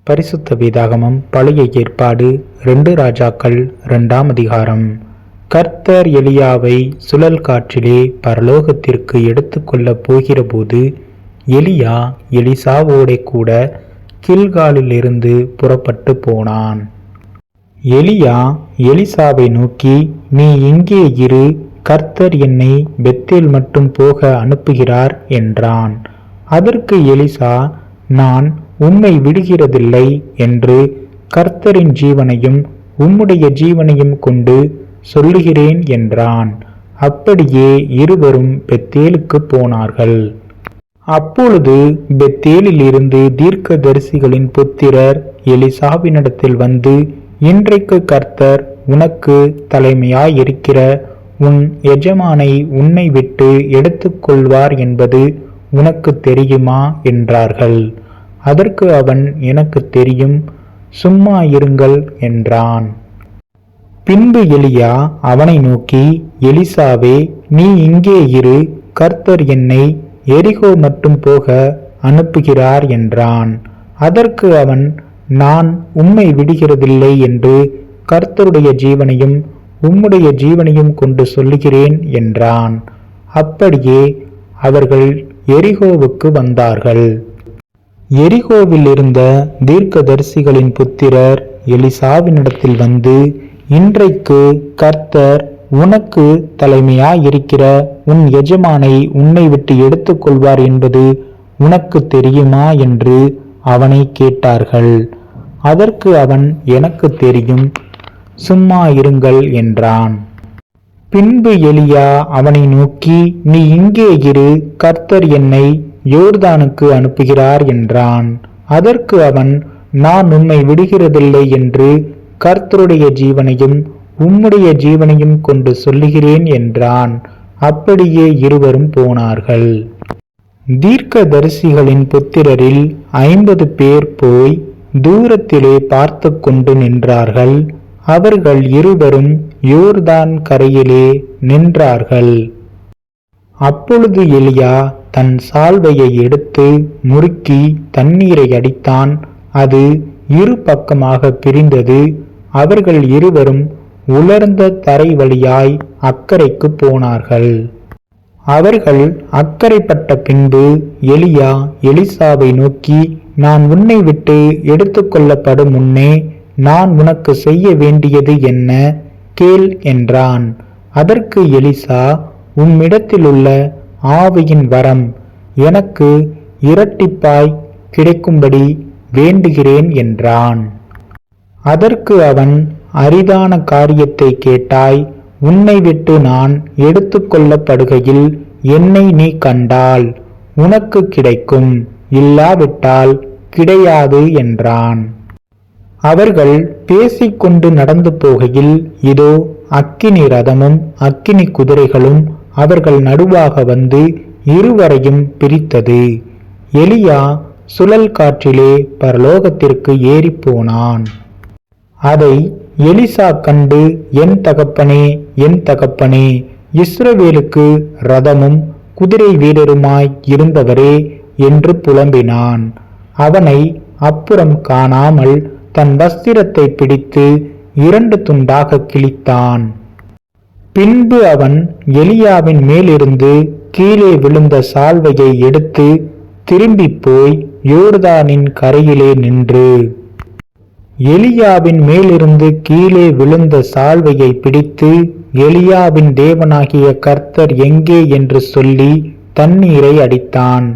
பரிசுத்த வேதாகமம் பழைய ஏற்பாடு 2 ராஜாக்கள் 2ஆம் அதிகாரம். கர்த்தர் எலியாவை சுழல் காற்றிலே பரலோகத்திற்கு எடுத்துக்கொள்ளப் போகிறபோது எலியா எலிசாவோடே கூட கில்காலிலிருந்து புறப்பட்டு போனான். எலியா எலிசாவை நோக்கி, நீ இங்கே இரு, கர்த்தர் என்னை பெத்தேல் மட்டும் போக அனுப்புகிறார் என்றான். அதற்கு எலிசா, நான் உம்மை விடுகிறதில்லை என்று கர்த்தரின் ஜீவனையும் உம்முடைய ஜீவனையும் கொண்டு சொல்லுகிறேன் என்றான். அப்படியே இருவரும் பெத்தேலுக்கு போனார்கள். அப்பொழுது பெத்தேலில் இருந்து தீர்க்கதரிசிகளின் புத்திரர் எலிசாவினிடத்தில் வந்து, இன்றைக்கு கர்த்தர் உனக்கு தலைமையாயிருக்கிற உன் எஜமானை உன்னை விட்டு எடுத்துக்கொள்வார் என்பது உனக்கு தெரியுமா என்றார்கள். அதற்கு அவன், எனக்கு தெரியும், சும்மா இருங்கள் என்றான். பின்பு எலியா அவனை நோக்கி, எலிசாவே, நீ இங்கே இரு, கர்த்தர் என்னை எரிகோ மட்டும் போக அனுப்புகிறார் என்றான். அதற்கு அவன், நான் உம்மை விடுகிறதில்லை என்று கர்த்தருடைய ஜீவனையும் உம்முடைய ஜீவனையும் கொண்டு சொல்லுகிறேன் என்றான். அப்படியே அவர்கள் எரிகோவுக்கு வந்தார்கள். எரிகோவில் இருந்த தீர்க்கதரிசிகளின் புத்திரர் எலிசாவினிடத்தில் வந்து, இன்றைக்கு கர்த்தர் உனக்கு தலைமையாயிருக்கிற உன் எஜமானை உன்னை விட்டு எடுத்துக்கொள்வார் என்பது உனக்கு தெரியுமா என்று அவனை கேட்டார்கள். அதற்கு அவன், எனக்கு தெரியும், சும்மா இருங்கள் என்றான். பின்பு எலியா அவனை நோக்கி, நீ இங்கே இரு, கர்த்தர் என்னை யோர்தானுக்கு அனுப்புகிறார் என்றான். அதற்கு அவன், நான் உம்மை விடுகிறதில்லை என்று கர்த்தருடைய ஜீவனையும் உம்முடைய ஜீவனையும் கொண்டு சொல்லுகிறேன் என்றான். அப்படியே இருவரும் போனார்கள். தீர்க்கதரிசிகளின் புத்திரரில் 50 பேர் போய் தூரத்திலே பார்த்து கொண்டு நின்றார்கள். அவர்கள் இருவரும் யோர்தான் கரையிலே நின்றார்கள். அப்பொழுது எலியா தன் சால்வையை எடுத்து முறுக்கி தண்ணீரை அடித்தான். அது இரு பக்கமாக பிரிந்தது. அவர்கள் இருவரும் உலர்ந்த தரை வழியாய் அக்கரைக்கு போனார்கள். அவர்கள் அக்கரைப்பட்ட பின்பு எலியா எலிசாவை நோக்கி, நான் உன்னை விட்டு எடுத்துக்கொள்ளப்படும் முன்னே நான் உனக்கு செய்ய வேண்டியது என்ன? கேள் என்றான். அதற்கு எலிசா, உம்மிடத்திலுள்ள ஆவியின் வரம் எனக்கு இரட்டிப்பாய் கிடைக்கும்படி வேண்டுகிறேன் என்றான். அதற்கு அவன், அரிதான காரியத்தை கேட்டாய். உன்னை விட்டு நான் எடுத்துக்கொள்ளப்படுகையில் என்னை நீ கண்டால் உனக்கு கிடைக்கும், இல்லாவிட்டால் கிடையாது என்றான். அவர்கள் பேசிக்கொண்டு நடந்து போகையில், இதோ அக்கினி ரதமும் அக்கினி குதிரைகளும் அவர்கள் நடுவாக வந்து இருவரையும் பிரித்தது. எலியா சுழல் காற்றிலே பரலோகத்திற்கு ஏறி போனான். அதை எலிசா கண்டு, என் தகப்பனே, என் தகப்பனே, இஸ்ரவேலுக்கு ரதமும் குதிரை வீரருமாய் இருந்தவரே என்று புலம்பினான். அவனை அப்புறம் காணாமல் தன் வஸ்திரத்தை பிடித்து 2 துண்டாக கிழித்தான். பின்பு அவன் எலியாவின் மேலிருந்து கீழே விழுந்த சால்வையை எடுத்து திரும்பி போய் யோர்தானின் கரையிலே நின்று, எலியாவின் மேலிருந்து கீழே விழுந்த சால்வையை பிடித்து, எலியாவின் தேவனாகிய கர்த்தர் எங்கே என்று சொல்லி தண்ணீரை அடித்தான்.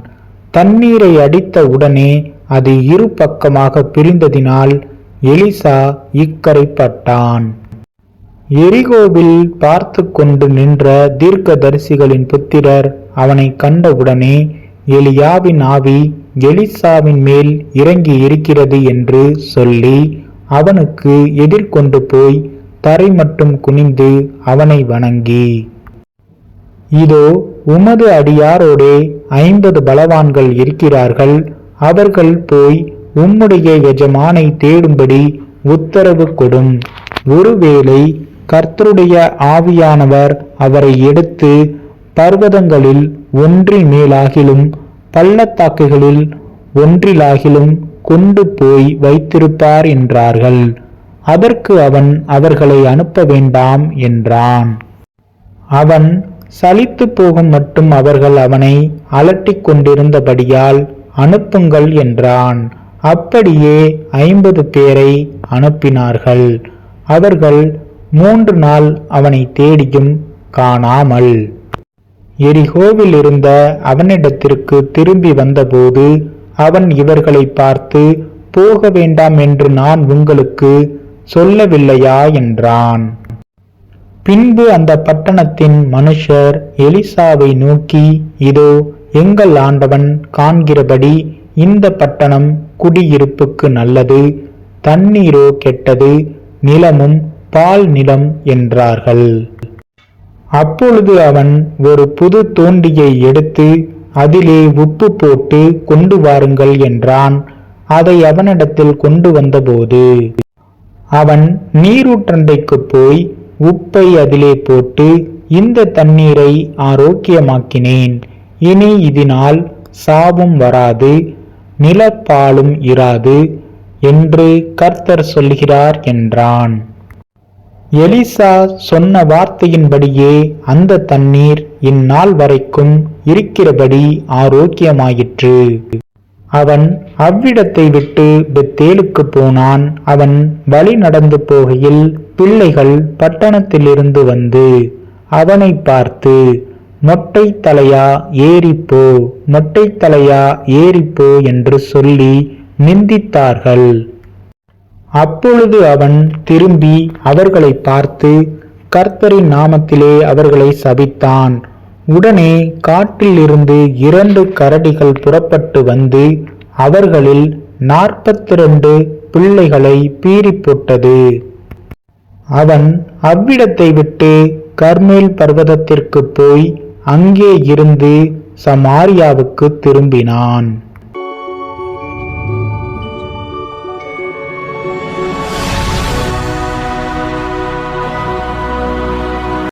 தண்ணீரை அடித்த உடனே அது இரு பக்கமாக பிரிந்ததினால் எலிசா இக்கரைப்பட்டான். எரிகோவில் பார்த்து கொண்டு நின்ற தீர்க்கதரிசிகளின் புத்திரர் அவனை கண்டவுடனே, எலியாவின் ஆவி எலிசாவின் மேல் இறங்கி இருக்கிறது என்று சொல்லி அவனுக்கு எதிர்கொண்டு போய் தரை மட்டும் குனிந்து அவனை வணங்கி, இதோ உமது அடியாரோடே 50 பலவான்கள் இருக்கிறார்கள். அவர்கள் போய் உம்முடைய எஜமானை தேடும்படி உத்தரவு கொடும். ஒருவேளை கர்த்தருடைய ஆவியானவர் அவரை எடுத்து பர்வதங்களில் ஒன்றின் மேலாகிலும் பள்ளத்தாக்குகளில் ஒன்றிலாகிலும் கொண்டு போய் வைத்திருப்பார் என்றார்கள். அதற்கு அவன் அவர்களை அனுப்ப வேண்டாம் என்றான். அவன் சலித்து போகும் மட்டும் அவர்கள் அவனை அலட்டிக் கொண்டிருந்தபடியால் அனுப்புங்கள் என்றான். அப்படியே 50 பேரை அனுப்பினார்கள். அவர்கள் 3 நாள் அவனை தேடியும் காணாமல். எரிகோவில் இருந்த அவனிடத்திற்கு திரும்பி வந்தபோது அவன் இவர்களை பார்த்து, போக வேண்டாம் என்று நான் உங்களுக்கு சொல்லவில்லையா என்றான். பின்பு அந்த பட்டணத்தின் மனுஷர் எலிசாவை நோக்கி, இதோ எங்கள் ஆண்டவன் காண்கிறபடி இந்த பட்டணம் குடியிருப்புக்கு நல்லது, தண்ணீரோ கெட்டது, நிலமும் பால் நிலம் என்றார்கள். அப்பொழுது அவன் ஒரு புது தோண்டியை எடுத்து அதிலே உப்பு போட்டு கொண்டு வாருங்கள் என்றான். அதை அவனிடத்தில் கொண்டு வந்தபோது அவன் நீரூற்றண்டைக்கு போய் உப்பை அதிலே போட்டு, இந்த தண்ணீரை ஆரோக்கியமாக்கினேன், இனி இதனால் சாவும் வராது, நிலப்பாலும் இராது என்று கர்த்தர் சொல்கிறார் என்றான். எலிசா சொன்ன வார்த்தையின்படியே அந்த தண்ணீர் இந்நாள் வரைக்கும் இருக்கிறபடி ஆரோக்கியமாயிற்று. அவன் அவ்விடத்தை விட்டு பெத்தேலுக்கு போனான். அவன் வழி நடந்து போகையில் பிள்ளைகள் பட்டணத்திலிருந்து வந்து அவனை பார்த்து, மொட்டை தலையா ஏறிப்போ, மொட்டை தலையா ஏறிப்போ என்று சொல்லி நிந்தித்தார்கள். அப்பொழுது அவன் திரும்பி அவர்களை பார்த்து கர்த்தரின் நாமத்திலே அவர்களை சபித்தான். உடனே காட்டில் இருந்து 2 கரடிகள் புறப்பட்டு வந்து அவர்களில் 42 பிள்ளைகளை பீறி போட்டது. அவன் அவ்விடத்தை விட்டு கர்மேல் பர்வதத்திற்கு போய் அங்கே இருந்து சமாரியாவுக்கு திரும்பினான்.